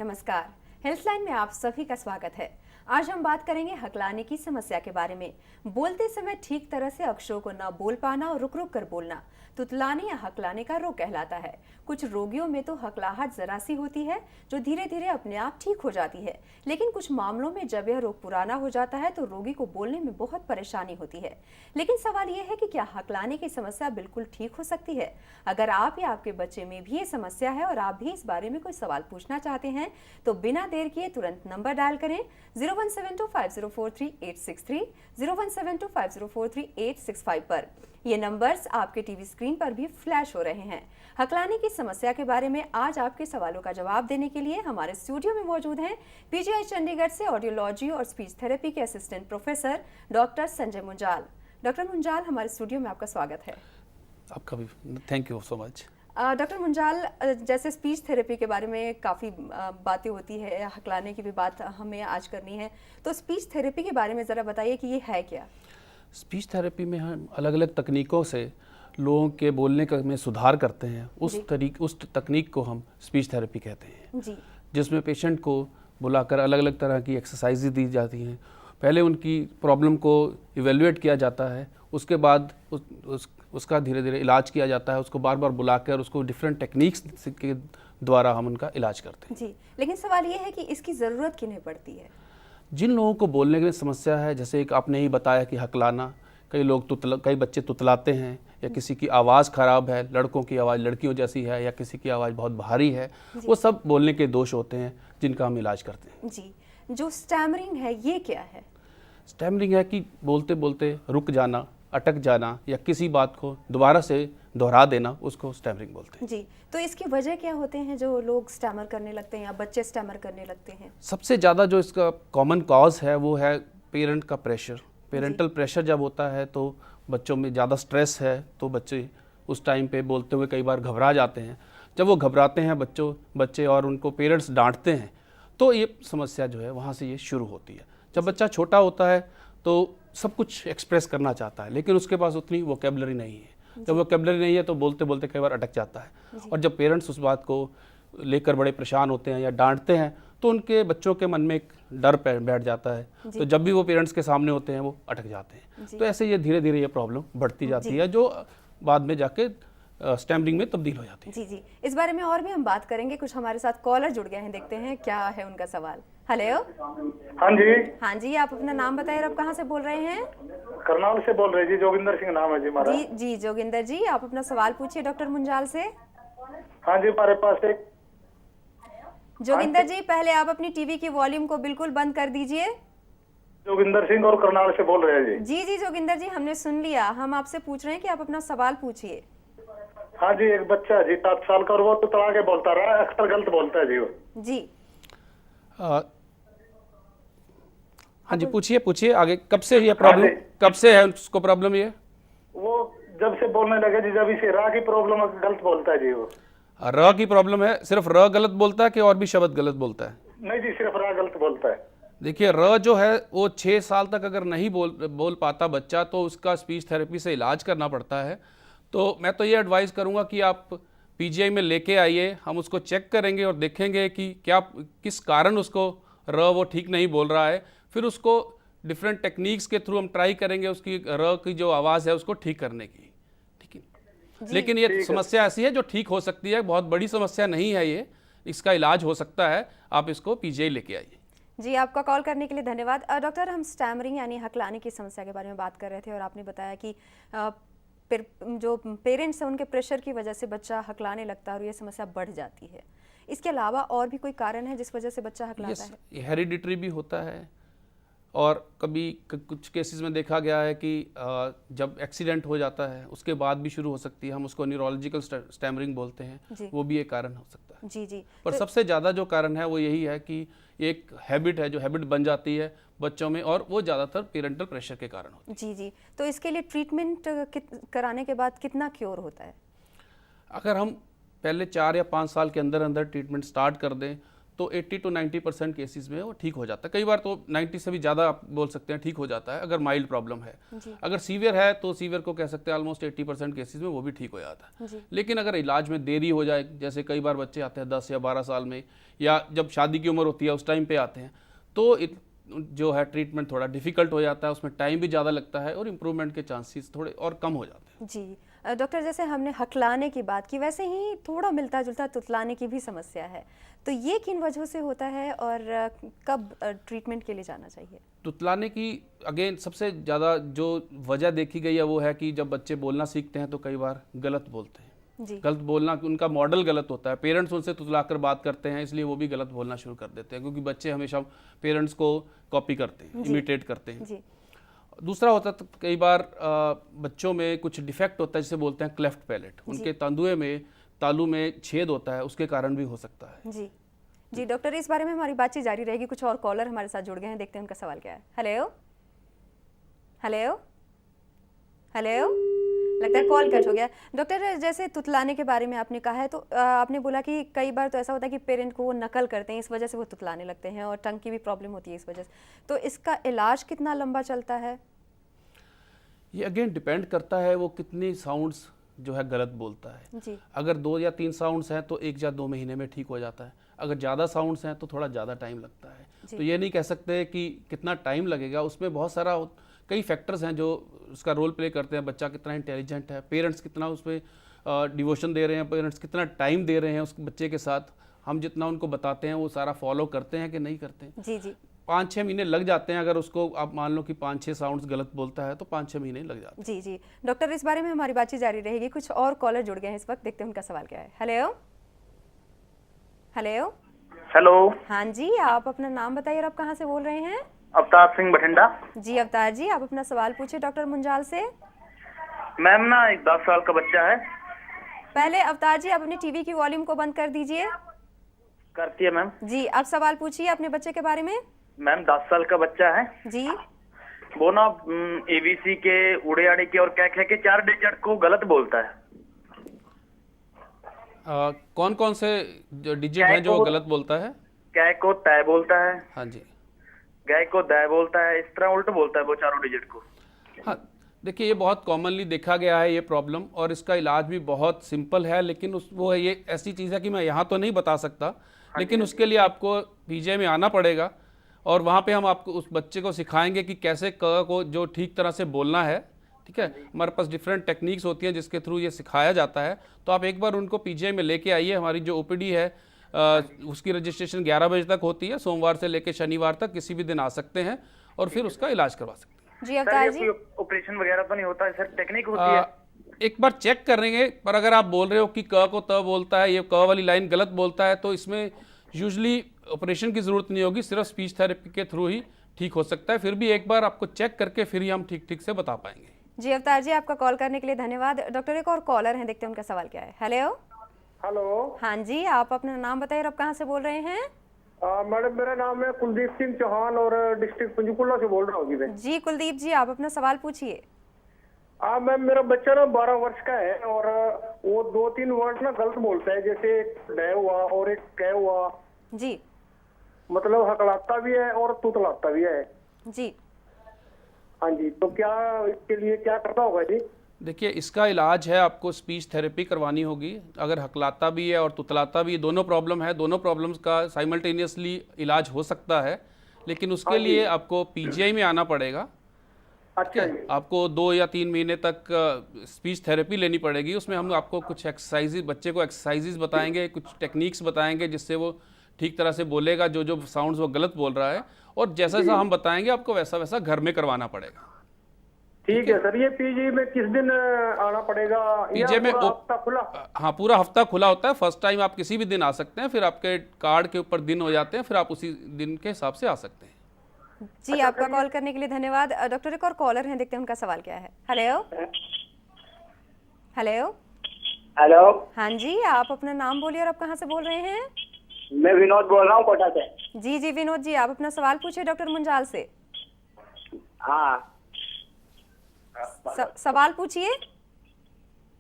नमस्कार। हेल्थलाइन में आप सभी का स्वागत है। आज हम बात करेंगे हकलाने की समस्या के बारे में। बोलते समय ठीक तरह से अक्षरों को न बोल पाना और रुक रुक कर बोलना तुतलाने या हकलाने का रोग कहलाता है। कुछ रोगियों में तो हकलाहट जरा सी होती है जो धीरे धीरे अपने आप ठीक हो जाती है, लेकिन कुछ मामलों में जब यह रोग पुराना हो जाता है तो रोगी को बोलने में बहुत परेशानी होती है। लेकिन सवाल यह है कि क्या हकलाने की समस्या बिल्कुल ठीक हो सकती है? अगर आप या आपके बच्चे में भी ये समस्या है और आप भी इस बारे में कोई सवाल पूछना चाहते हैं तो बिना देर किए तुरंत नंबर डायल करें 01725043 01725043 पर। ये नंबर्स आपके टीवी स्क्रीन पर भी फ्लैश हो रहे हैं। हकलाने की समस्या के बारे में आज आपके सवालों का जवाब देने के लिए हमारे स्टूडियो में मौजूद हैं पीजीआई चंडीगढ़ से ऑडियोलॉजी और स्पीच थेरेपी के assistant professor doctor Sanjay Munjal. Doctor Munjal, हमारे स्टूडियो में आपका स्वागत है। आपका भी thank you so much. Doctor Munjal, जैसे स्पीच थेरेपी के बारे में काफ़ी बातें होती है, हकलाने की भी बात हमें आज करनी है, तो स्पीच थेरेपी के बारे में ज़रा बताइए कि ये है क्या? स्पीच थेरेपी में हम अलग अलग तकनीकों से लोगों के बोलने का में सुधार करते हैं। उस तकनीक को हम स्पीच थेरेपी कहते हैं जी। जिसमें पेशेंट को बुलाकर अलग अलग तरह की एक्सरसाइजेज दी जाती हैं। पहले उनकी प्रॉब्लम को इवेल्युएट किया जाता है, उसके बाद उसका धीरे धीरे इलाज किया जाता है। उसको बार बार बुलाकर उसको डिफरेंट टेक्निक्स के द्वारा हम उनका इलाज करते हैं। जी, लेकिन सवाल ये है कि इसकी ज़रूरत किन्हें पड़ती है? जिन लोगों को बोलने की समस्या है, जैसे एक आपने ही बताया कि हकलाना, कई बच्चे तुतलाते हैं या किसी की आवाज़ ख़राब है, लड़कों की आवाज़ लड़कियों जैसी है या किसी की आवाज़ बहुत भारी है, वो सब बोलने के दोष होते हैं जिनका हम इलाज करते हैं। जी, जो स्टैमरिंग है ये क्या है? स्टैमरिंग है कि बोलते बोलते रुक जाना, अटक जाना या किसी बात को दोबारा से दोहरा देना, उसको स्टैमरिंग बोलते हैं। जी, तो इसकी वजह क्या होते हैं जो लोग स्टैमर करने लगते हैं या बच्चे स्टैमर करने लगते हैं? सबसे ज़्यादा जो इसका कॉमन कॉज है वो है पेरेंट का प्रेशर। पेरेंटल प्रेशर जब होता है तो बच्चों में ज़्यादा स्ट्रेस है तो बच्चे उस टाइम पे बोलते हुए कई बार घबरा जाते हैं। जब वो घबराते हैं बच्चे और उनको पेरेंट्स डांटते हैं तो ये समस्या जो है वहाँ से ये शुरू होती है। जब बच्चा छोटा होता है तो सब कुछ एक्सप्रेस करना चाहता है लेकिन उसके पास उतनी वोकेबलरी नहीं है। जब वोकेबलरी नहीं है तो बोलते बोलते कई बार अटक जाता है और जब पेरेंट्स उस बात को लेकर बड़े परेशान होते हैं या डांटते हैं तो उनके बच्चों के मन में एक डर बैठ जाता है। तो जब भी वो पेरेंट्स के सामने होते हैं वो अटक जाते हैं। तो ऐसे ये धीरे धीरे ये प्रॉब्लम बढ़ती जाती है जो बाद में जाके स्टैमरिंग में तब्दील हो जाती है। जी जी, इस बारे में और भी हम बात करेंगे। कुछ हमारे साथ कॉलर जुड़ गए हैं, देखते हैं क्या है उनका सवाल। हेलो। हाँ जी। हाँ जी, आप अपना नाम बताइए और आप कहाँ से बोल रहे हैं? करनाल से बोल रहे जी, जोगिंदर सिंह नाम है जी हमारा। जी जी जोगिंदर जी, आप अपना सवाल पूछिए डॉक्टर मुंजाल से। हाँ जी, हमारे पास एक जोगिंदर जी, पहले आप अपनी टीवी की वॉल्यूम को बिल्कुल बंद कर दीजिए। जोगिंदर सिंह और करनाल से बोल रहे हैं जी। जी जी जोगिंदर जी, हमने सुन लिया। हम आपसे पूछ रहे हैं कि आप अपना सवाल पूछिए। हाँ जी, एक बच्चा है जी 7 साल का और वो तुतला के बोलता रहा, अक्सर गलत बोलता है जी वो। जी हाँ जी, पूछिए आगे। कब से ये प्रॉब्लम, कब से है उसको प्रॉब्लम? ये वो जब से बोलने लगे जी, जब इसे रा की प्रॉब्लम है, गलत बोलता है जी वो। र की प्रॉब्लम है? सिर्फ र गलत बोलता है कि और भी शब्द गलत बोलता है? नहीं जी, सिर्फ रा गलत बोलता है। देखिए, र जो है वो 6 साल तक अगर नहीं बोल पाता बच्चा तो उसका स्पीच थेरेपी से इलाज करना पड़ता है। तो मैं तो ये एडवाइस करूँगा कि आप पीजीआई में लेके आइए, हम उसको चेक करेंगे और देखेंगे कि किस कारण उसको र वो ठीक नहीं बोल रहा है। फिर उसको डिफरेंट टेक्निक्स के थ्रू हम ट्राई करेंगे उसकी र की जो आवाज़ है उसको ठीक करने की। ठीक है, लेकिन ये समस्या ऐसी है जो ठीक हो सकती है, बहुत बड़ी समस्या नहीं है ये, इसका इलाज हो सकता है। आप इसको पीजीआई लेके आइए। जी, आपका कॉल करने के लिए धन्यवाद। डॉक्टर, हम स्टैमरिंग यानी हकलाने की समस्या के बारे में बात कर रहे थे और आपने बताया कि जो पेरेंट्स हैं उनके प्रेशर की वजह से बच्चा हकलाने लगता है और ये समस्या बढ़ जाती है। इसके अलावा और भी कोई कारण है जिस वजह से बच्चा हकलाता है? ये हेरिडिटरी भी होता है और कभी कुछ केसेस में देखा गया है कि जब एक्सीडेंट हो जाता है उसके बाद भी शुरू हो सकती है। हम उसको न्यूरोलॉजिकल स्टैमरिंग बोलते हैं, वो भी एक कारण हो सकता है। जी जी। पर सबसे ज़्यादा जो कारण है वो यही है कि एक हैबिट है, जो हैबिट बन जाती है बच्चों में और वो ज़्यादातर पेरेंटल प्रेशर के कारण होती है। जी जी, तो इसके लिए ट्रीटमेंट कराने के बाद कितना क्योर होता है? अगर हम पहले 4 या 5 साल के अंदर अंदर ट्रीटमेंट स्टार्ट कर दें तो 80 to 90% केसेस में वो ठीक हो जाता है। कई बार तो 90 से भी ज़्यादा आप बोल सकते हैं ठीक हो जाता है अगर माइल्ड प्रॉब्लम है। अगर सीवियर है तो सीवियर को कह सकते हैं ऑलमोस्ट 80% केसेस में वो भी ठीक हो जाता है। लेकिन अगर इलाज में देरी हो जाए, जैसे कई बार बच्चे आते हैं 10 या 12 साल में, या जब शादी की उम्र होती है उस टाइम पे आते हैं, तो जो है ट्रीटमेंट थोड़ा डिफिकल्ट हो जाता है, उसमें टाइम भी ज़्यादा लगता है और इम्प्रूवमेंट के चांसेस थोड़े और कम हो जाते हैं। जी डॉक्टर, जैसे हमने हकलाने की बात की, वैसे ही थोड़ा मिलता जुलता तुतलाने की भी समस्या है, तो ये किन वजहों से होता है और कब ट्रीटमेंट के लिए जाना चाहिए? तुतलाने की अगेन सबसे ज़्यादा जो वजह देखी गई है वो है कि जब बच्चे बोलना सीखते हैं तो कई बार गलत बोलते हैं। जी गलत बोलना, उनका मॉडल गलत होता है, पेरेंट्स उनसे तुतलाकर बात करते हैं इसलिए वो भी गलत बोलना शुरू कर देते हैं, क्योंकि बच्चे हमेशा पेरेंट्स को कॉपी करते हैं, इमिटेट करते हैं। जी दूसरा होता है कई बार बच्चों में कुछ डिफेक्ट होता है जिसे बोलते हैं क्लेफ्ट पैलेट, उनके तंदुए में, तालू में छेद होता है, उसके कारण भी हो सकता है। जी जी डॉक्टर, इस बारे में हमारी बातचीत जारी रहेगी। कुछ और कॉलर हमारे साथ जुड़ गए हैं, देखते हैं उनका सवाल क्या है। हेलो हेलो हेलो, लगता है कॉल कट हो गया। डॉक्टर, जैसे तुतलाने के बारे में आपने कहा है, तो आपने बोला कि कई बार तो ऐसा होता है कि पेरेंट को वो नकल करते हैं, इस वजह से वो तुतलाने लगते हैं और टंग की भी प्रॉब्लम होती है इस वजह से, तो इसका इलाज कितना लंबा चलता है? ये अगेन डिपेंड करता है वो कितनी साउंड्स जो है गलत बोलता है। जी अगर 2 या 3 साउंड्स हैं तो 1 या 2 महीने में ठीक हो जाता है। अगर ज़्यादा साउंड्स हैं तो थोड़ा ज़्यादा टाइम लगता है। तो ये नहीं कह सकते कि कितना टाइम लगेगा, उसमें बहुत सारा कई फैक्टर्स हैं जो उसका रोल प्ले करते हैं। बच्चा कितना इंटेलिजेंट है, पेरेंट्स कितना उसमें डिवोशन दे रहे हैं, पेरेंट्स कितना टाइम दे रहे हैं उस बच्चे के साथ, हम जितना उनको बताते हैं वो सारा फॉलो करते हैं कि नहीं करते हैं। जी जी 5-6 महीने लग जाते हैं। अगर उसको आप मान लो कि 5-6 साउंड्स गलत बोलता है तो 5-6 महीने लग जाते हैं। जी जी डॉक्टर, इस बारे में हमारी बातचीत जारी रहेगी। कुछ और कॉलर जुड़ गए हैं इस वक्त, देखते हैं उनका सवाल क्या है। हेलो हेलो हेलो, हाँ जी, आप अपना नाम बताइए और आप कहाँ से बोल रहे हैं? अवतार सिंह बठिंडा। जी अवतार जी, आप अपना सवाल पूछिए डॉक्टर मुंजाल से। मैम ना एक 10 साल का बच्चा है। पहले अवतार जी, आप अपने टीवी की वॉल्यूम को बंद कर दीजिए। करती है मैम। जी, आप सवाल पूछिए अपने बच्चे के बारे में। मैम 10 साल का बच्चा है। जी वो ना एबीसी के, उड़े आड़े के और क्या क्या के 4 डिजिट को गलत बोलता है। कौन कौन से जो डिजिट हैं जो गलत बोलता है? कै को तय बोलता है, हाँ जी, गै को दय बोलता है, इस तरह उल्ट बोलता है वो चारों डिजिट को। हाँ देखिए ये बहुत कॉमनली देखा गया है ये प्रॉब्लम, और इसका इलाज भी बहुत सिंपल है। लेकिन वो है, ये ऐसी चीज़ है कि मैं यहाँ तो नहीं बता सकता, लेकिन उसके लिए आपको पीजीआई में आना पड़ेगा और वहाँ पे हम आपको उस बच्चे को सिखाएंगे कि कैसे क को जो ठीक तरह से बोलना है। ठीक है, हमारे पास डिफरेंट टेक्निक्स होती हैं जिसके थ्रू ये सिखाया जाता है। तो आप एक बार उनको पीजीआई में लेके आइए। हमारी जो ओपीडी है उसकी रजिस्ट्रेशन 11 बजे तक होती है, सोमवार से लेकर शनिवार तक किसी भी दिन आ सकते हैं और फिर उसका इलाज करवा सकते हैं। जी अवतार जी, ऑपरेशन वगैरह तो नहीं होता है सर, टेक्निक होती है। एक बार चेक करेंगे, पर अगर आप बोल रहे हो कि क को त बोलता है, ये क वाली लाइन गलत बोलता है, तो इसमें यूजुअली ऑपरेशन की जरूरत नहीं होगी, सिर्फ स्पीच थेरेपी के थ्रू ही ठीक हो सकता है। फिर भी एक बार आपको चेक करके फिर ही हम ठीक से बता पाएंगे। जी अवतार जी, आपका कॉल करने के लिए धन्यवाद। डॉक्टर, एक और कॉलर हैं, देखते हैं उनका सवाल क्या है। हेलो हेलो हाँ जी, आप अपना नाम बताइए और आप कहाँ से बोल रहे हैं? मैडम, मेरा नाम है कुलदीप सिंह चौहान और डिस्ट्रिक्ट पंचकुला से बोल रहा हूँ जी मैं। जी कुलदीप जी, आप अपना सवाल पूछिए। मैम, मेरा बच्चा ना 12 वर्ष का है और वो 2-3 वर्ड ना गलत बोलता है, जैसे एक डय हुआ और एक कै हुआ। जी मतलब हकलाता भी है और तुतलाता भी है। जी हाँ जी, तो क्या इसके लिए क्या करना होगा जी? देखिए इसका इलाज है, आपको स्पीच थेरेपी करवानी होगी। अगर हकलाता भी है और तुतलाता भी, दोनों प्रॉब्लम है, दोनों प्रॉब्लम्स का साइमल्टेनियसली इलाज हो सकता है, लेकिन उसके लिए आपको पीजीआई में आना पड़ेगा। अच्छा जी। आपको 2 या 3 महीने तक स्पीच थेरेपी लेनी पड़ेगी। उसमें हम आपको कुछ एक्सरसाइजेज, बच्चे को एक्सरसाइजेज बताएंगे, कुछ टेक्निक्स बताएंगे जिससे वो ठीक तरह से बोलेगा, जो साउंड्स वो गलत बोल रहा है, और जैसा जैसा हम बताएंगे आपको वैसा वैसा घर में करवाना पड़ेगा। ठीक है सर, ये पीजी में किस दिन आना पड़ेगा? पीजीआई में हफ्ता खुला? हाँ, पूरा हफ्ता खुला होता है। फर्स्ट टाइम आप किसी भी दिन आ सकते हैं, फिर आपके कार्ड के ऊपर दिन हो जाते हैं, फिर आप उसी दिन के हिसाब से आ सकते हैं। जी, आपका कॉल करने के लिए धन्यवाद। डॉक्टर, एक और कॉलर हैं, देखते हैं उनका सवाल क्या है। हेलो हेलो हेलो, हाँ जी, आप अपना नाम बोलिए और आप कहाँ से बोल रहे हैं? मैं विनोद बोल रहा हूँ कोटा से। जी जी विनोद जी, आप अपना सवाल पूछिए डॉक्टर मुंजाल से। हाँ, सवाल पूछिए।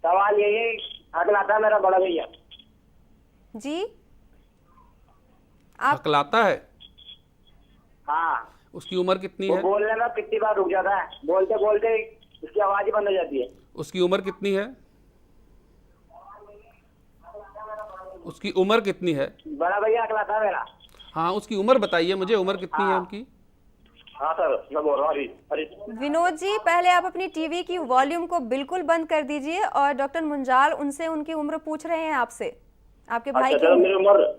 सवाल यही, हकलाता मेरा बड़ा भैया। जी आप हकलाता है? हाँ, उसकी उम्र कितनी वो है? बोलने में कितनी बार रुक जाता है, बोलते बोलते उसकी आवाज ही बंद हो जाती है। उसकी उम्र कितनी है? उसकी उम्र कितनी है? बड़ा भैया अकलाता है मेरा। हाँ, उसकी उम्र बताइए मुझे, उम्र कितनी है उनकी? हाँ सर, मैं बोल रहा हूँ अरे विनोद जी, पहले आप अपनी टीवी की वॉल्यूम को बिल्कुल बंद कर दीजिए और डॉक्टर मुंजाल उनसे उनकी उम्र पूछ रहे हैं आपसे, आपके भाई अच्छा की सर, उम्र। मेरी उम्र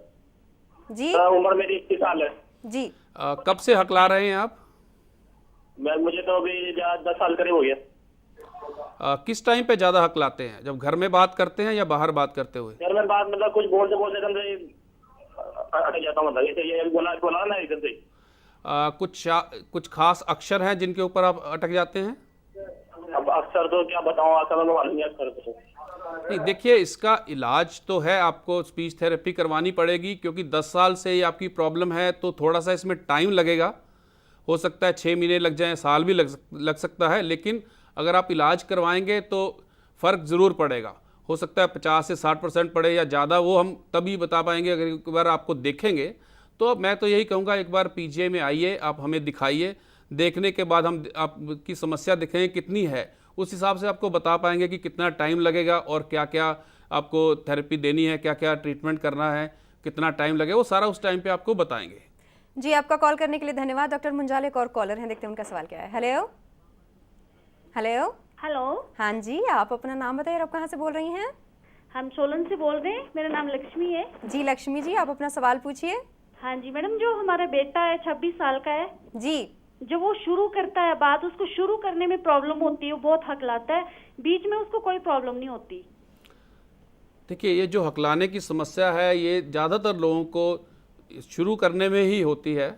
जी उम्र मेरी 21 साल है। जी। कब से हकला रहे हैं आप? मुझे तो अभी 10 साल करीब हो गया। किस टाइम पे ज़्यादा हकलाते हैं, जब घर में बात करते हैं या बाहर बात करते हुए? घर में बात मतलब कुछ बोलते बोलते एकदम से अटक जाता हूँ, मतलब जैसे ये बोला बोला ना एकदम से। कुछ खास अक्षर हैं जिनके ऊपर आप अटक जाते हैं? अब अक्सर तो क्या बताऊँ, अक्सर तो मालूम नहीं अक्सर तो। नहीं, देखिए इसका इलाज तो है, आपको स्पीच थेरेपी करवानी पड़ेगी क्योंकि 10 साल से ये आपकी प्रॉब्लम है, तो थोड़ा सा इसमें टाइम लगेगा। हो सकता है 6 महीने लग जाएं, साल भी लग सकता है, लेकिन अगर आप इलाज करवाएंगे तो फ़र्क ज़रूर पड़ेगा। हो सकता है 50 से 60% पड़े या ज़्यादा, वो हम तभी बता पाएंगे अगर एक बार आपको देखेंगे। तो मैं तो यही कहूँगा, एक बार पीजीआई में आइए, आप हमें दिखाइए, देखने के बाद हम आपकी समस्या देखेंगे कितनी है, उस हिसाब से आपको बता पाएंगे कि कितना टाइम लगेगा और क्या क्या आपको थेरेपी देनी है, क्या क्या ट्रीटमेंट करना है, कितना टाइम लगेगा, वो सारा उस टाइम पे आपको बताएंगे। जी, आपका कॉल करने के लिए धन्यवाद डॉक्टर मुंजाल। एक और कॉलर हैं, देखते हैं उनका सवाल क्या है। Hello hello. हेलो, हाँ जी, आप अपना नाम बताइए और आप कहाँ से बोल रही हैं? हम सोलन से बोल रहे हैं, मेरा नाम लक्ष्मी है। जी लक्ष्मी जी, आप अपना सवाल पूछिए। हाँ जी मैडम, जो हमारा बेटा है 26 साल का है, जी जब वो शुरू करता है बात, उसको शुरू करने में प्रॉब्लम होती है, वो बहुत हकलाता है, बीच में उसको कोई प्रॉब्लम नहीं होती। देखिए, ये जो हकलाने की समस्या है, ये ज़्यादातर लोगों को शुरू करने में ही होती है।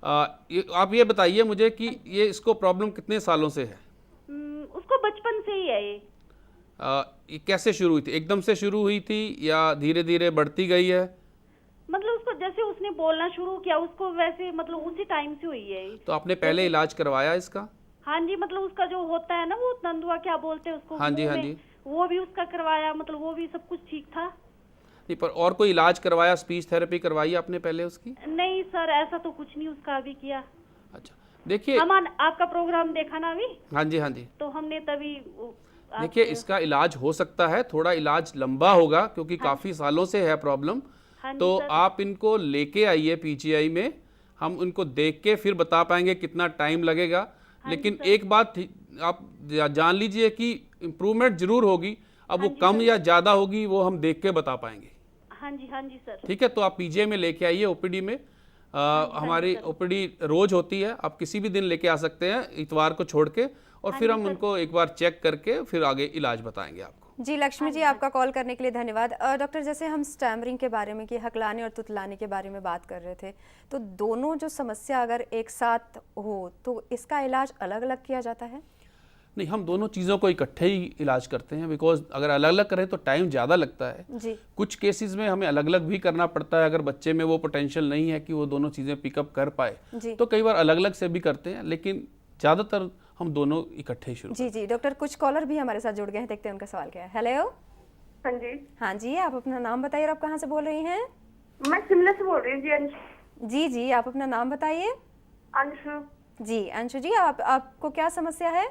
आप ये बताइए मुझे कि ये इसको प्रॉब्लम कितने सालों से है? उसको बचपन से ही है ये। ये कैसे शुरू हुई थी? एकदम से शुरू हुई थी या धीरे धीरे बढ़ती गई है? मतलब उसको जैसे उसने बोलना शुरू किया, उसको वैसे मतलब उसी टाइम से हुई है ये। तो आपने पहले इलाज करवाया इसका? हाँ जी, मतलब उसका जो होता है ना, वो तंदुआ क्या बोलते हैं उसको, हाँ जी, मुंह हाँ में, जी। वो भी उसका करवाया, मतलब वो भी सब कुछ ठीक था। नहीं, पर और कोई इलाज करवाया, स्पीच थेरेपी करवाई आपने पहले उसकी? नहीं सर, ऐसा तो कुछ नहीं उसका अभी किया। अच्छा, देखिए। हम आपका प्रोग्राम देखा ना अभी, हाँ जी, हाँ जी। तो हमने तभी देखिए, इसका इलाज हो सकता है, थोड़ा इलाज लंबा होगा क्योंकि काफ़ी सालों से है प्रॉब्लम। हाँ जी तो सर। आप इनको लेके आइए पीजीआई में, हम उनको देख के फिर बता पाएंगे कितना टाइम लगेगा। लेकिन एक बात आप जान लीजिए कि इम्प्रूवमेंट जरूर होगी। अब वो कम या ज़्यादा होगी वो हम देख के बता पाएंगे। हाँ जी सर। ठीक है, तो आप पीजीआई में लेके आइए ओपीडी में। हमारी ओपीडी रोज होती है, आप किसी भी दिन लेके आ सकते हैं, इतवार को छोड़ के, और फिर हम उनको एक बार चेक करके फिर आगे इलाज बताएंगे आपको। जी लक्ष्मी जी, आपका कॉल करने के लिए धन्यवाद। डॉक्टर, जैसे हम स्टैमरिंग के बारे में, कि हकलाने और तुतलाने के बारे में बात कर रहे थे, तो दोनों जो समस्या अगर एक साथ हो तो इसका इलाज अलग अलग किया जाता है? नहीं, हम दोनों चीज़ों को इकट्ठे ही इलाज करते हैं, बिकॉज अगर अलग अलग करें तो टाइम ज़्यादा लगता है। जी। कुछ केसेस में हमें अलग अलग भी करना पड़ता है, अगर बच्चे में वो पोटेंशियल नहीं है कि वो दोनों चीज़ें पिकअप कर पाए, तो कई बार अलग अलग से भी करते हैं, लेकिन ज़्यादातर हम दोनों इकट्ठे ही शुरू। जी जी डॉक्टर, कुछ कॉलर भी हमारे साथ जुड़ गए हैं, देखते हैं उनका सवाल क्या है। हेलो। हाँ जी। हाँ जी, आप अपना नाम बताइए और आप कहाँ से बोल रही हैं? मैं शिमला से बोल रही हूँ जी, अंशु। जी जी, आप अपना नाम बताइए। अंशु। जी अंशु जी, आपको क्या समस्या है?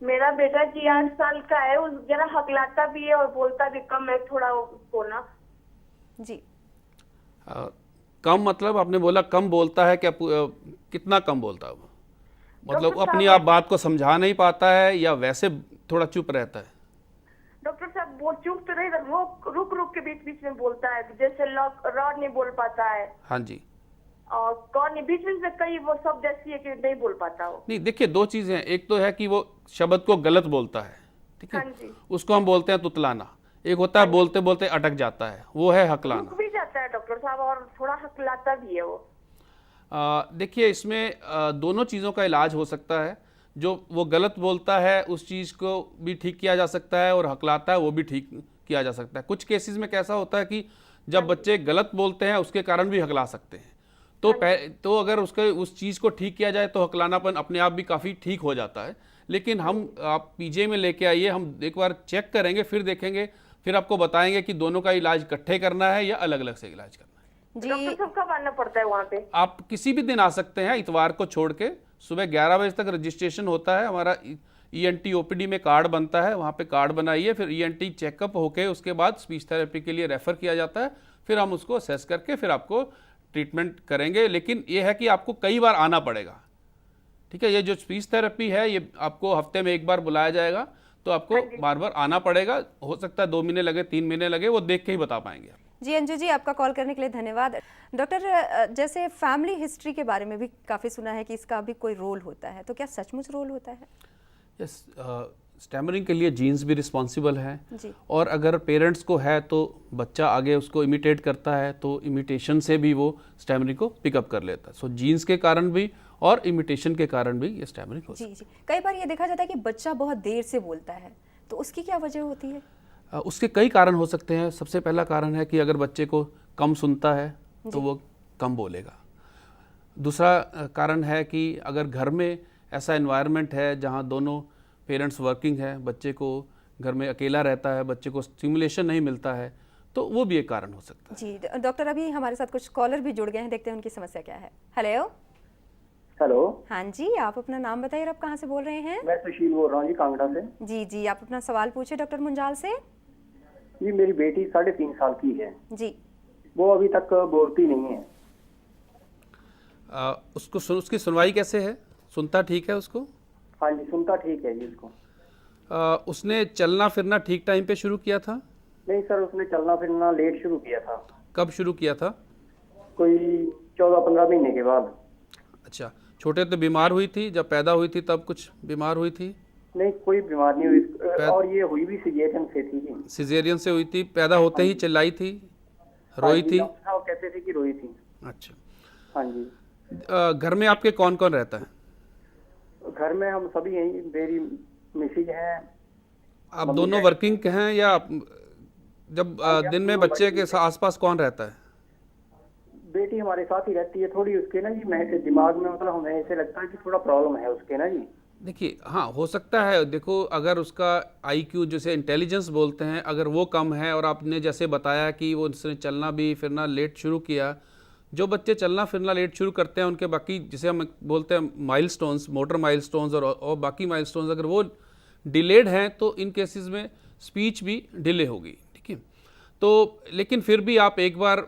मेरा बेटा जी 8 साल का है, वो जरा हकलाता भी है और बोलता भी कम है थोड़ा उसको ना। जी। कम मतलब आपने बोला कम बोलता है क्या? कितना कम बोलता है वो? मतलब डॉक्टर अपनी साहब, आप बात को समझा नहीं पाता है या वैसे थोड़ा चुप रहता है? डॉक्टर साहब, वो चुप तो नहीं, वो रुक रुक के बीच बीच में बोलता है, जैसे रॉड नहीं बोल पाता है। हाँ जी। और कौन नहीं, बीच बीच में कई वो शब्द ऐसी है कि नहीं बोल पाता वो। नहीं, देखिए, दो चीज़ें हैं। एक तो है कि वो शब्द को गलत बोलता है, ठीक है, हाँ जी। उसको हम बोलते हैं तुतलाना। एक होता है बोलते बोलते अटक जाता है, वो है हकलाना। रुक भी जाता है डॉक्टर साहब और थोड़ा हकलाता भी है वो। देखिए, इसमें दोनों चीज़ों का इलाज हो सकता है। जो वो गलत बोलता है उस चीज़ को भी ठीक किया जा सकता है, और हकलाता है वो भी ठीक किया जा सकता है। कुछ केसेस में कैसा होता है कि जब बच्चे गलत बोलते हैं उसके कारण भी हकला सकते हैं, तो अगर उसके उस चीज़ को ठीक किया जाए तो हकलानापन अपने आप भी काफ़ी ठीक हो जाता है। लेकिन आप पीजीआई में लेके आइए, हम एक बार चेक करेंगे, फिर देखेंगे, फिर आपको बताएंगे कि दोनों का इलाज इकट्ठे करना है या अलग अलग से इलाज करना है। जी डॉक्टर साहब कब आना पड़ता है वहाँ पे? आप किसी भी दिन आ सकते हैं, इतवार को छोड़ के। सुबह 11 बजे तक रजिस्ट्रेशन होता है, हमारा ENT OPD में कार्ड बनता है, वहाँ पे कार्ड बनाइए, फिर ENT चेकअप होके उसके बाद स्पीच थेरेपी के लिए रेफ़र किया जाता है, फिर हम उसको असेस करके फिर आपको ट्रीटमेंट करेंगे। लेकिन ये है कि आपको कई बार आना पड़ेगा, ठीक है। ये जो स्पीच थेरेपी है ये आपको हफ्ते में एक बार बुलाया जाएगा, तो आपको बार बार आना पड़ेगा। हो सकता है 2 महीने लगे, 3 महीने लगे, वो देख के ही बता पाएंगे। जी अंजू जी, आपका कॉल करने के लिए धन्यवाद। डॉक्टर, जैसे फैमिली हिस्ट्री के बारे में भी काफ़ी सुना है कि इसका भी कोई रोल होता है, तो क्या सचमुच रोल होता है? यस, स्टैमरिंग के लिए जीन्स भी रिस्पॉन्सिबल हैं, जी। और अगर पेरेंट्स को है तो बच्चा आगे उसको इमिटेट करता है, तो इमिटेशन से भी वो स्टैमरिंग को पिकअप कर लेता है। सो जीन्स के कारण भी और इमिटेशन के कारण भी ये स्टैमरिंग होता है। जी। कई बार ये देखा जाता है कि बच्चा बहुत देर से बोलता है, तो उसकी क्या वजह होती है? उसके कई कारण हो सकते हैं। सबसे पहला कारण है कि अगर बच्चे को कम सुनता है तो वो कम बोलेगा। दूसरा कारण है कि अगर घर में ऐसा एनवायरनमेंट है जहाँ दोनों पेरेंट्स वर्किंग है, बच्चे को घर में अकेला रहता है, बच्चे को स्टिमुलेशन नहीं मिलता है, तो वो भी एक कारण हो सकता है। जी डॉक्टर, अभी हमारे साथ कुछ कॉलर भी जुड़ गए हैं, देखते हैं उनकी समस्या क्या है। हेलो। हेलो, हाँ जी, आप अपना नाम बताइए और आप कहाँ से बोल रहे हैं? मैं सुशील बोल रहा हूँ जी, कांगड़ा से। जी, आप अपना सवाल पूछे डॉक्टर मुंजाल से। जी, मेरी बेटी 3.5 साल की है, जी। वो अभी तक बोलती नहीं है। उसकी सुनवाई कैसे है? सुनता ठीक है उसको? हाँ जी, सुनता ठीक है जी उसको। उसने चलना फिरना ठीक टाइम पे शुरू किया था? नहीं सर, उसने चलना फिरना लेट शुरू किया था। कब शुरू किया था? कोई 14-15 महीने के बाद। अच्छा, छोटे तो बीमार हुई थी? जब पैदा हुई थी तब कुछ बीमार हुई थी? नहीं, कोई बीमार नहीं हुई, और ये हुई भी सिजेरियन से थी जी। सिजेरियन से हुई थी? पैदा होते ही चिल्लाई थी, रोई थी? डॉक्टर साहब कहते थे कि रोई थी। अच्छा। हाँ जी। घर में आपके कौन कौन रहता है? घर में हम सभी यहीं, मेरी मिसेज है। आप दोनों वर्किंग हैं या जब दिन में बच्चे के आसपास कौन रहता है? बेटी हमारे साथ ही रहती है। थोड़ी उसके ना जी दिमाग में, मतलब हमें ऐसे लगता है कि थोड़ा प्रॉब्लम है उसके ना जी। देखिए, हाँ हो सकता है। देखो, अगर उसका IQ जिसे इंटेलिजेंस बोलते हैं, अगर वो कम है, और आपने जैसे बताया कि वो उसने चलना भी फिरना लेट शुरू किया, जो बच्चे चलना फिरना लेट शुरू करते हैं उनके बाकी जिसे हम बोलते हैं माइलस्टोन्स, मोटर माइलस्टोन्स और बाकी माइलस्टोन्स, अगर वो डिलेड हैं तो इन केसेस में स्पीच भी डिले होगी, ठीक है। तो लेकिन फिर भी आप एक बार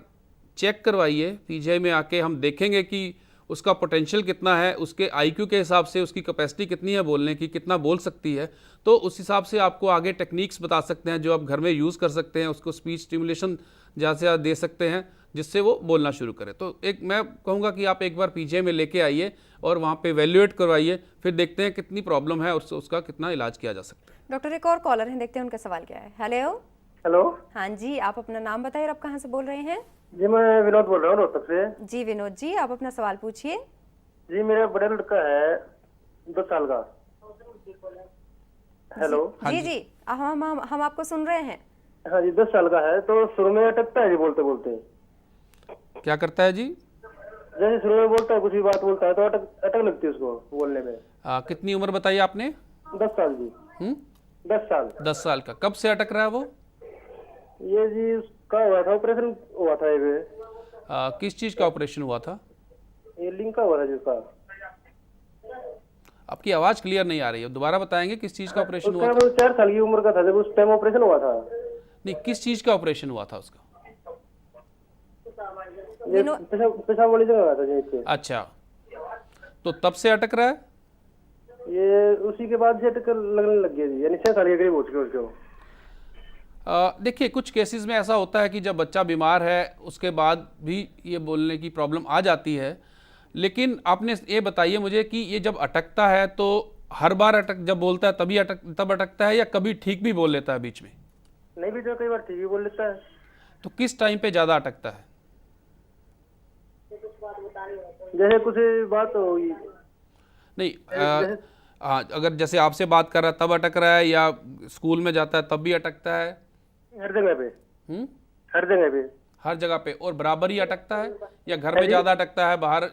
चेक करवाइए PGI में आके, हम देखेंगे कि उसका पोटेंशियल कितना है, उसके IQ के हिसाब से उसकी कैपेसिटी कितनी है बोलने की, कितना बोल सकती है, तो उस हिसाब से आपको आगे टेक्निक्स बता सकते हैं जो आप घर में यूज़ कर सकते हैं। उसको स्पीच स्टिमुलेशन ज़्यादा से ज़्यादा दे सकते हैं जिससे वो बोलना शुरू करे। तो एक मैं कहूँगा कि आप एक बार PGI में लेके आइए और वहाँ पे वैल्यूएट करवाइए, फिर देखते हैं कितनी प्रॉब्लम है और उसका कितना इलाज किया जा सकता है। डॉक्टर, एक और कॉलर हैं, देखते हैं उनका सवाल क्या है। हेलो। हेलो। हाँ जी, आप अपना नाम बताइए और आप कहाँ से बोल रहे हैं? जी, मैं विनोद बोल रहा हूँ, रोहतक से। जी विनोद जी, आप अपना सवाल पूछिए। जी, मेरा बड़ा लड़का है 10 साल का। हेलो। जी, हम आपको सुन रहे हैं। हाँ जी, 10 साल का है, तो शुरू में अटकता है जी बोलते बोलते। क्या करता है जी? जैसे शुरू में बोलता है, कुछ भी बात बोलता है तो अटक लगती है उसको बोलने में। कितनी उम्र बताई आपने? 10 साल जी। 10 साल। 10 साल का। कब से अटक रहा है वो? ये जी उसका हुआ था, ऑपरेशन हुआ था ये। किस चीज़ का ऑपरेशन हुआ था? ये लिंक का हुआ था जिसका। आपकी आवाज़ क्लियर नहीं आ रही है, दोबारा बताएंगे किस चीज़ का ऑपरेशन हुआ था? उसका 4 साल की उम्र का था जब उस टाइम ऑपरेशन हुआ था। नहीं, किस चीज़ का ऑपरेशन हुआ था उसका? ये पेशाब वाली जगह हुआ था यहीं पे। अच्छा, तो तब से अटक रहा है? ये उसी के बाद से अटक लगने लग गया जी, यानी 6 साल के करीब हो चुके उसको। देखिए, कुछ केसेस में ऐसा होता है कि जब बच्चा बीमार है उसके बाद भी ये बोलने की प्रॉब्लम आ जाती है। लेकिन आपने ये बताइए मुझे कि ये जब अटकता है तो हर बार जब बोलता है तब अटकता है, या कभी ठीक भी बोल लेता है बीच में? नहीं, भी जो कई बार ठीक भी बोल लेता है। तो किस टाइम पे ज़्यादा अटकता है? जैसे कुछ बात होगी। नहीं, अगर जैसे आपसे बात कर रहा है तब अटक रहा है, या स्कूल में जाता है तब भी अटकता है? हर जगह पे। हर जगह पे। हर जगह पे। और बराबर ही अटकता है, या घर में ज़्यादा अटकता है, बाहर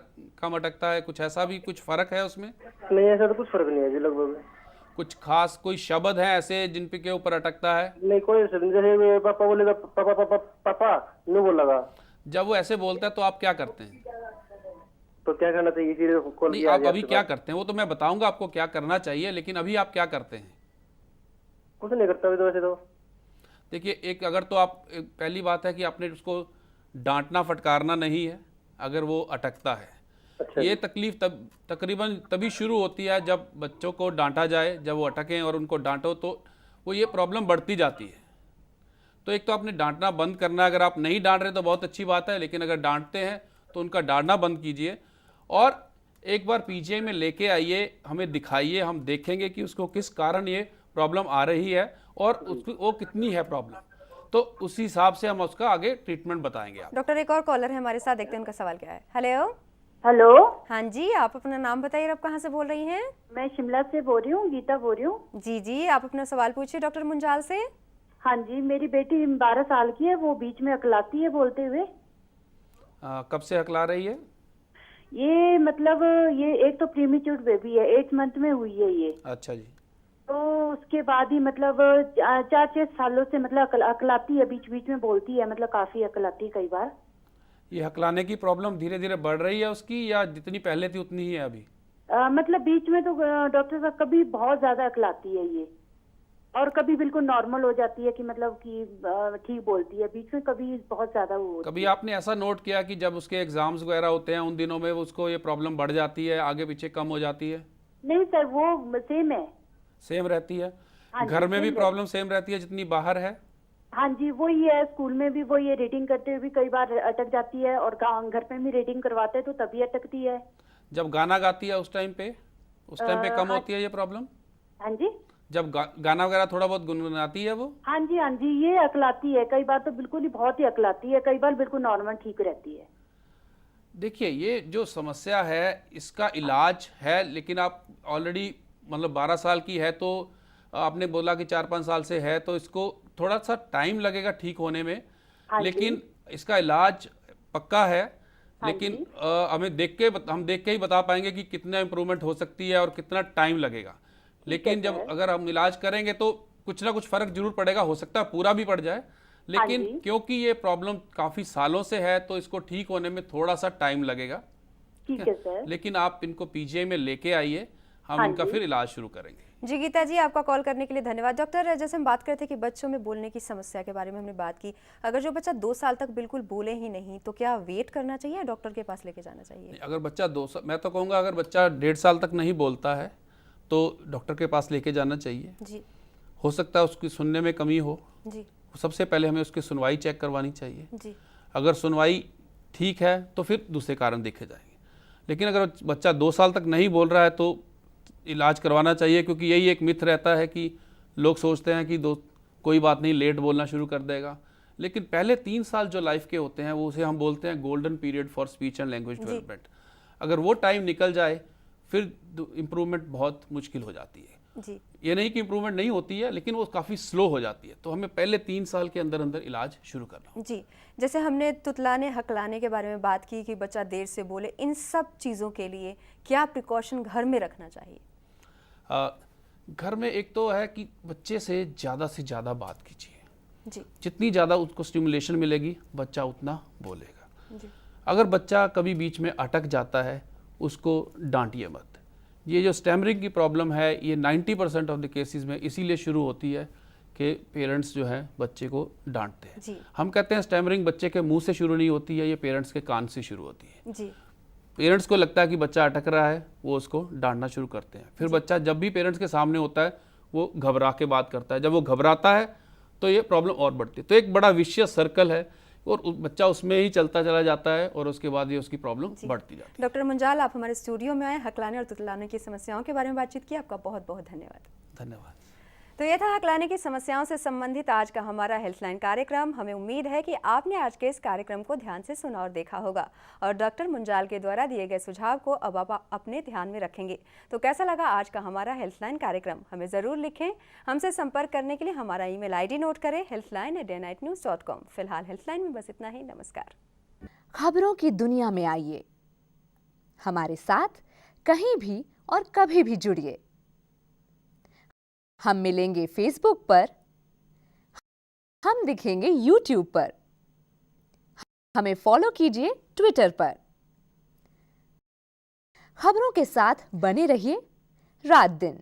कम अटकता है? कुछ ऐसा भी कुछ फ़र्क है उसमें? नहीं, ऐसा तो कुछ फर्क नहीं है जी लगभग। कुछ खास कोई शब्द है ऐसे जिन पे के ऊपर अटकता है? नहीं, कोई जैसे पापा बोलेगा पापा पापा पापा नहीं बोलेगा। जब वो ऐसे बोलता है तो आप क्या करते हैं? तो क्या करना चाहिए? इसीलिए कॉल नहीं, किया आप आज अभी आपके क्या पास। करते हैं वो तो मैं बताऊंगा आपको क्या करना चाहिए, लेकिन अभी आप क्या करते हैं? कुछ नहीं करता अभी तो, वैसे तो। देखिए, एक अगर तो आप पहली बात है कि आपने उसको डांटना फटकारना नहीं है अगर वो अटकता है। अच्छा ये जी। तकलीफ तकरीबन तभी शुरू होती है जब बच्चों को डांटा जाए, जब वो अटकें और उनको डांटो तो वो ये प्रॉब्लम बढ़ती जाती है। तो एक तो आपने डांटना बंद करना है। अगर आप नहीं डांट रहे तो बहुत अच्छी बात है, लेकिन अगर डांटते हैं तो उनका डांटना बंद कीजिए और एक बार पीजीआई में लेके आइए, हमें दिखाइए, हम देखेंगे कि उसको किस कारण ये प्रॉब्लम आ रही है और उसको वो कितनी है प्रॉब्लम, तो उसी हिसाब से हम उसका आगे ट्रीटमेंट बताएंगे आप। डॉक्टर, एक और कॉलर है हमारे साथ, देखते हैं उनका सवाल क्या है। हेलो। हेलो, हाँ जी, आप अपना नाम बताइए, आप कहाँ से बोल रही हैं? मैं शिमला से बोल रही हूँ, गीता बोल रही हूँ। जी जी, आप अपना सवाल पूछिए डॉक्टर मुंजाल से। हाँ जी, मेरी बेटी 12 साल की है, वो बीच में अकलाती है बोलते हुए। कब से हकला रही है? ये मतलब ये एक तो प्रीमेच्योर बेबी है, 8 मंथ में हुई है ये। अच्छा जी। तो उसके बाद ही मतलब 4-6 सालों से मतलब अकलाती है, बीच बीच में बोलती है, मतलब काफी अकलाती है कई बार। ये हकलाने की प्रॉब्लम धीरे धीरे बढ़ रही है उसकी, या जितनी पहले थी उतनी ही है अभी? मतलब बीच में तो डॉक्टर साहब कभी बहुत ज्यादा अकलाती है ये, और कभी बिल्कुल नॉर्मल हो जाती है कि मतलब कि ठीक बोलती है, बीच में कभी बहुत ज्यादा वो होती कभी है। आपने ऐसा नोट किया कि जब उसके एग्जाम्स वगैरह होते हैं उन दिनों में उसको ये प्रॉब्लम बढ़ जाती है, आगे पीछे कम हो जाती है? नहीं सर, वो सेम है। सेम रहती है? हाँ जी, घर में भी सेम प्रॉब्लम सेम रहती है जितनी बाहर है? हाँ जी, वही है। स्कूल में भी वही है, रीडिंग करते हुए भी कई बार अटक जाती है, और घर पे भी रीडिंग करवाते हैं तो तभी अटकती है। जब गाना गाती है उस टाइम पे कम हाँ होती है ये प्रॉब्लम? हाँ जी, जब गाना वगैरह थोड़ा बहुत गुनगुनाती है वो? हाँ जी, हाँ जी, ये अकलाती है कई बार, तो बिल्कुल ही बहुत ही अकलाती है, कई बार बिल्कुल नॉर्मल ठीक रहती है। देखिए, ये जो समस्या है इसका इलाज है, लेकिन आप ऑलरेडी मतलब 12 साल की है तो आपने बोला कि 4-5 साल से है, तो इसको थोड़ा सा टाइम लगेगा ठीक होने में। हाँ लेकिन इसका इलाज पक्का है। हाँ लेकिन जी। हम देख के ही बता पाएंगे कि कितना इम्प्रूवमेंट हो सकती है और कितना टाइम लगेगा। लेकिन जब अगर हम इलाज करेंगे तो कुछ ना कुछ फर्क जरूर पड़ेगा, हो सकता है पूरा भी पड़ जाए, लेकिन जी। क्योंकि ये प्रॉब्लम काफी सालों से है तो इसको ठीक होने में थोड़ा सा टाइम लगेगा। ठीक है सर। लेकिन आप इनको पीजीआई में लेके आइए, हम हाँ इनका जी। फिर इलाज शुरू करेंगे। जी गीता जी, आपका कॉल करने के लिए धन्यवाद। डॉक्टर, जैसे हम बात करते थे कि बच्चों में बोलने की समस्या के बारे में हमने बात की, अगर जो बच्चा 2 साल तक बिल्कुल बोले ही नहीं तो क्या वेट करना चाहिए या डॉक्टर के पास लेके जाना चाहिए? अगर बच्चा 2 साल, मैं तो कहूँगा अगर बच्चा 1.5 साल तक नहीं बोलता है तो डॉक्टर के पास लेके जाना चाहिए। जी हो सकता है उसकी सुनने में कमी हो, जी सबसे पहले हमें उसकी सुनवाई चेक करवानी चाहिए। जी अगर सुनवाई ठीक है तो फिर दूसरे कारण देखे जाएंगे। लेकिन अगर बच्चा 2 साल तक नहीं बोल रहा है तो इलाज करवाना चाहिए, क्योंकि यही एक मिथ रहता है कि लोग सोचते हैं कि कोई बात नहीं, लेट बोलना शुरू कर देगा। लेकिन पहले 3 साल जो लाइफ के होते हैं वो उसे हम बोलते हैं golden period for speech and language development. अगर वो टाइम निकल जाए फिर इम्प्रूवमेंट बहुत मुश्किल हो जाती है। जी ये नहीं कि इम्प्रूवमेंट नहीं होती है, लेकिन वो काफ़ी स्लो हो जाती है। तो हमें पहले 3 साल के अंदर अंदर इलाज शुरू करना होगा। जी, जैसे हमने तुतलाने हकलाने के बारे में बात की कि बच्चा देर से बोले, इन सब चीज़ों के लिए क्या प्रिकॉशन घर में रखना चाहिए? घर में एक तो है कि बच्चे से ज़्यादा बात कीजिए। जी जितनी ज़्यादा उसको स्टिमुलेशन मिलेगी बच्चा उतना बोलेगा। जी अगर बच्चा कभी बीच में अटक जाता है उसको डांटिए मत। ये जो स्टैमरिंग की प्रॉब्लम है ये 90% ऑफ द केसेस में इसीलिए शुरू होती है कि पेरेंट्स जो है बच्चे को डांटते हैं। जी हम कहते हैं स्टैमरिंग बच्चे के मुंह से शुरू नहीं होती है, ये पेरेंट्स के कान से शुरू होती है। जी पेरेंट्स को लगता है कि बच्चा अटक रहा है, वो उसको डांटना शुरू करते हैं। फिर बच्चा जब भी पेरेंट्स के सामने होता है वो घबरा के बात करता है। जब वो घबराता है तो ये प्रॉब्लम और बढ़ती है। तो एक बड़ा विशियस सर्कल है और बच्चा उसमें ही चलता चला जाता है और उसके बाद ये उसकी प्रॉब्लम बढ़ती जाती है। डॉक्टर मुंजाल, आप हमारे स्टूडियो में आए, हकलाने और तुतलाने की समस्याओं के बारे में बातचीत की, आपका बहुत बहुत धन्यवाद। धन्यवाद। तो ये था हकलाने की समस्याओं से संबंधित आज का हमारा हेल्पलाइन कार्यक्रम। हमें उम्मीद है कि आपने आज के इस कार्यक्रम को ध्यान से सुना और देखा होगा और डॉक्टर मुंजाल के द्वारा दिए गए सुझाव को अब आप अपने ध्यान में रखेंगे। तो कैसा लगा आज का हमारा हेल्पलाइन कार्यक्रम, हमें ज़रूर लिखें। हमसे संपर्क करने के लिए हमारा ईमेल आईडी नोट करें, helpline@daylightnews.com। फिलहाल हेल्पलाइन में बस इतना ही। नमस्कार। खबरों की दुनिया में आइए, हमारे साथ कहीं भी और कभी भी जुड़िए। हम मिलेंगे फेसबुक पर, हम दिखेंगे यूट्यूब पर, हमें फॉलो कीजिए ट्विटर पर। खबरों के साथ बने रहिए रात दिन।